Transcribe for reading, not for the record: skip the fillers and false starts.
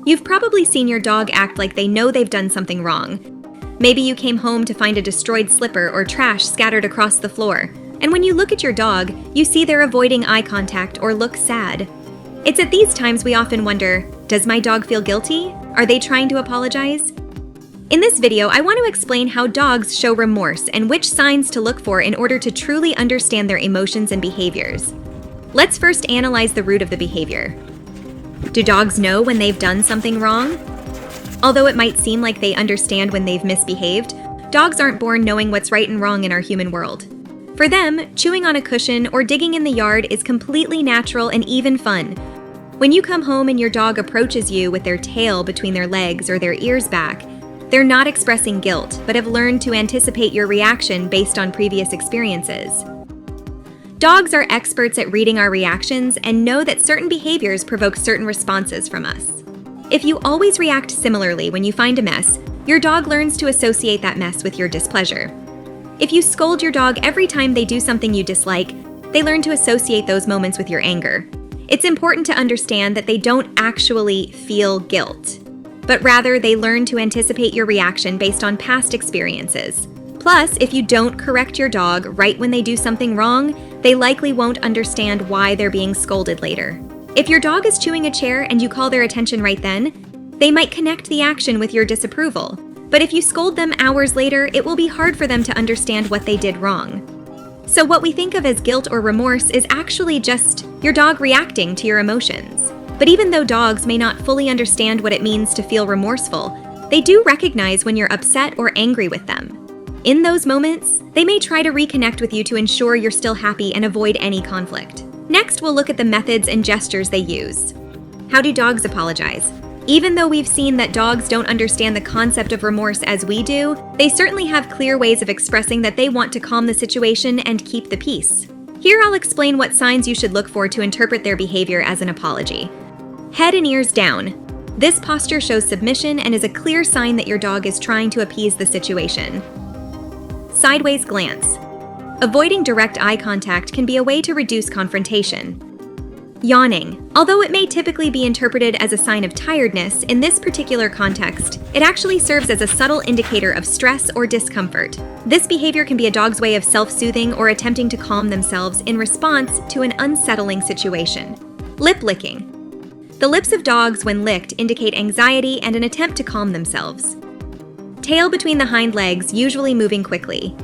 You've probably seen your dog act like they know they've done something wrong. Maybe you came home to find a destroyed slipper or trash scattered across the floor, and when you look at your dog, you see they're avoiding eye contact or look sad. It's at these times we often wonder, does my dog feel guilty? Are they trying to apologize? In this video, I want to explain how dogs show remorse and which signs to look for in order to truly understand their emotions and behaviors. Let's first analyze the root of the behavior. Do dogs know when they've done something wrong? Although it might seem like they understand when they've misbehaved, dogs aren't born knowing what's right and wrong in our human world. For them, chewing on a cushion or digging in the yard is completely natural and even fun. When you come home and your dog approaches you with their tail between their legs or their ears back, they're not expressing guilt, but have learned to anticipate your reaction based on previous experiences. Dogs are experts at reading our reactions and know that certain behaviors provoke certain responses from us. If you always react similarly when you find a mess, your dog learns to associate that mess with your displeasure. If you scold your dog every time they do something you dislike, they learn to associate those moments with your anger. It's important to understand that they don't actually feel guilt, but rather they learn to anticipate your reaction based on past experiences. Plus, if you don't correct your dog right when they do something wrong, they likely won't understand why they're being scolded later. If your dog is chewing a chair and you call their attention right then, they might connect the action with your disapproval. But if you scold them hours later, it will be hard for them to understand what they did wrong. So what we think of as guilt or remorse is actually just your dog reacting to your emotions. But even though dogs may not fully understand what it means to feel remorseful, they do recognize when you're upset or angry with them. In those moments, they may try to reconnect with you to ensure you're still happy and avoid any conflict. Next, we'll look at the methods and gestures they use. How do dogs apologize? Even though we've seen that dogs don't understand the concept of remorse as we do, they certainly have clear ways of expressing that they want to calm the situation and keep the peace. Here I'll explain what signs you should look for to interpret their behavior as an apology. Head and ears down. This posture shows submission and is a clear sign that your dog is trying to appease the situation. Sideways glance. Avoiding direct eye contact can be a way to reduce confrontation. Yawning. Although it may typically be interpreted as a sign of tiredness, in this particular context, it actually serves as a subtle indicator of stress or discomfort. This behavior can be a dog's way of self-soothing or attempting to calm themselves in response to an unsettling situation. Lip licking. The lips of dogs, when licked, indicate anxiety and an attempt to calm themselves. Tail between the hind legs, usually moving quickly.